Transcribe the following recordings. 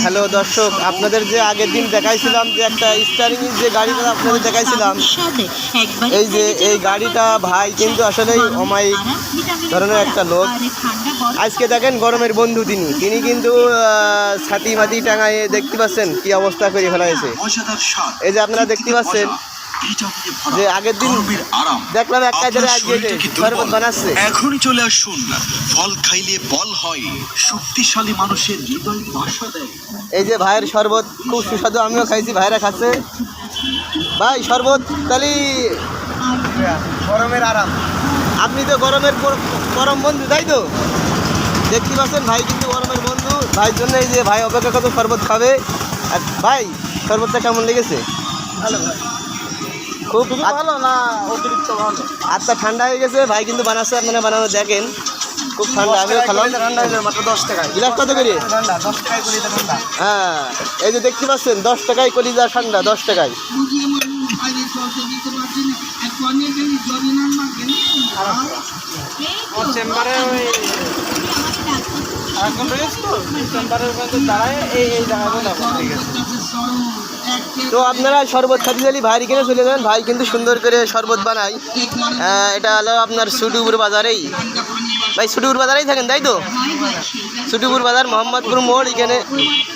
Hello দর্শক, আপনাদের যে আগের দিন দেখাইছিলাম যে একটা স্টারিং যে গাড়িটা আপনাদের দেখাইছিলাম, এই যে এই গাড়িটা ভাই কিন্তু আসলেই অমায়িক ধরনের একটা লোক। আজকে দেখেন গরমের বন্ধু তিনি কিন্তু ছাতি মাতি টাঙায় দেখতে পাচ্ছেন কি অবস্থা করে ফেলা হয়েছে। এই যে আপনারা দেখতে পাচ্ছেন যে আগের দিন দেখলাম এক কাজে শরবত বানাচ্ছে। এখনই চলে আসুন, ফল খাইলে বল হয়, শক্তিশালী মানুষের হৃদয় ভাষা দেয়। এই যে ভাইয়ের শরবত খুব সুস্বাদু, আমিও খাইছি, ভাইরা খাচ্ছে। ভাই শরবত তাহলে গরমের আরাম। আপনি তো গরমের পরম বন্ধু, তাই তো? দেখতে পাচ্ছেন ভাই কিন্তু গরমের বন্ধু। ভাইয়ের জন্য এই যে ভাই অপেক্ষা কত শরবত খাবে। আর ভাই শরবতটা কেমন লেগেছে? ভালো ভাই, খুব ভালো না অতিরিক্ত ভালো। আচ্ছা, ঠান্ডা হয়ে গেছে, ভাই কিন্তু বানাচ্ছে, আপনারা বানানো দেখেন খুব ঠান্ডা। আমিও খেলাম। ঠান্ডা হয়ে যাবে মাত্র 10 টাকায়। গ্লাস কত করে? ঠান্ডা 10 টাকায় কলিজা ঠান্ডা। হ্যাঁ, এই যে দেখতে পাচ্ছেন 10 টাকায় কলিজা ঠান্ডা, 10 টাকায়। ওর চেম্বারে ওই এখন রয়েছে তো চেম্বারের মধ্যে দাঁড়ায় এই জায়গাগুলো ঠিক আছে। তো আপনারা শরবত খাতে গেলে ভাই কিনে চলে যাবেন। ভাই কিন্তু সুন্দর করে শরবত বানায়। এটা হলো আপনার সুটুপুর বাজারেই। ভাই সুটুপুর বাজারেই থাকেন, তাই তো? সুটুপুর বাজার, মোহাম্মদপুর মোড়। এখানে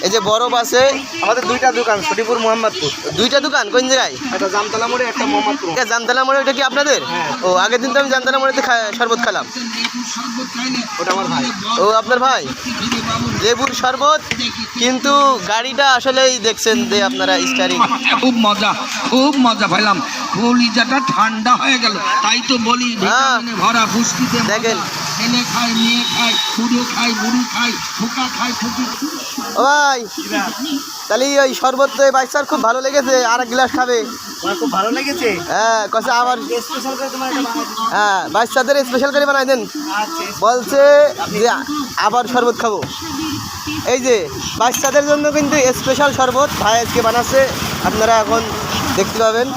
এই যে বরফ আছে। আমাদের দুইটা দোকান, সুটিপুর মোহাম্মদপুর। দুইটা দোকান কোন জায়গায়? একটা জামতলা মোড়ে, একটা মোহাম্মদপুর। এটা জামতলা মোড়ে। ওটা কি আপনাদের? ও, আগের দিন তো আমি জামতলা মোড়েতে শরবত খেলাম। ওটা আমার ভাই। ও, আপনার ভাই। লেবুর শরবত কিন্তু গাড়িটা আসলেই দেখছেন যে আপনারা স্টারিং। খুব মজা পাইলাম, কলিজাটা ঠান্ডা হয়ে গেল। তাই তো বলি ভিটামিনে ভরা পুষ্টিতে দেখেন। ছেলে খায়, মেয়ে খায়, বুড়ো খায়, বুড়ি খায়, ফুকা খায়, ফুকি। ও ভাই, তাহলে ওই শরবত তো এই বাচ্চার খুব ভালো লেগেছে, আর এক গ্লাস খাবে। আমার খুব ভালো লেগেছে। হ্যাঁ, কষে আবার স্পেশাল করে তোমার এটা বানাই দিই। হ্যাঁ, বাচ্চাদের স্পেশাল করে বানাই দেন। আচ্ছা, বলছে যে আবার শরবত খাবো। এই যে বাচ্চাদের জন্য কিন্তু স্পেশাল শরবত ভাই আজকে বানাচ্ছে, আপনারা এখন দেখতে পাবেন।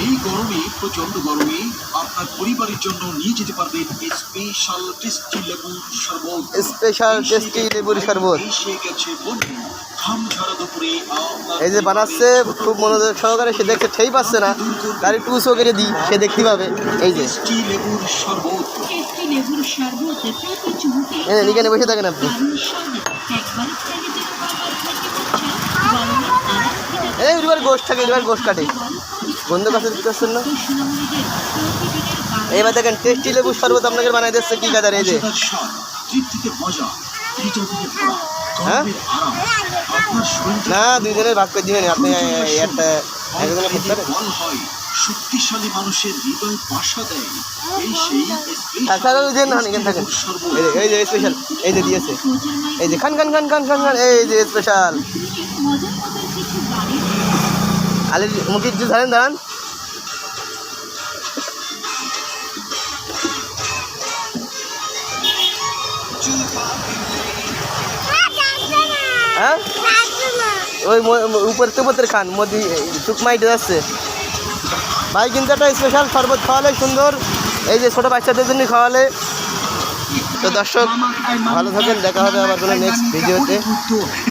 এই গরমে, প্রচন্ড গরমে আপনার পরিবারের জন্য নিয়ে যেতে পারবেন স্পেশাল টেস্টি লেবুর শরবত। স্পেশাল টেস্টি লেবুর শরবত এসে গেছে বন্ধু, ঘাম ঝরা দুপুরে আপনার এই যে বানাচ্ছে খুব মনোযোগ সহকারে। সে দেখতে ঠেই পাচ্ছে না, গাড়ি টুসও করে দিই, সে দেখতে পাবে। এই যে টেস্টি লেবুর শরবত। এখানে বসে থাকেন আপনি। এই এবার গোশ থাকে, এবার গোশ কাটে, বন্ধু কাছে দিতে পারছেন না। এবার দেখেন টেস্টি লেবুর শরবত আপনাকে বানাই দিচ্ছে কি কাদার। এই যে তৃপ্তিতে মজা, হৃদয়তে ভরা, হ্যাঁ গরমের আরাম। আপনার শরীর না, দুইজনের ভাগ করে দিবেন আপনি। একটা একজনের খেতে পারেন। বল হয়, শক্তিশালী মানুষের হৃদয় ভাষা দেয়। এই সেই তাছাড়াও যে না এখানে থাকেন। এই যে স্পেশাল, এই যে দিয়েছে, এই যে খান খান খান খান খান খান, এই যে স্পেশাল। আলির মুখে একটু ধরেন, দাঁড়ান। হ্যাঁ, ওই উপর তো খান মোদি টুকমাইটে যাচ্ছে। ভাই কিন্তু একটা স্পেশাল শরবত খাওয়ালে সুন্দর, এই যে ছোটো বাচ্চাদের জন্য খাওয়ালে। তো দর্শক ভালো থাকেন, দেখা হবে আবার কোনো নেক্সট ভিডিওতে।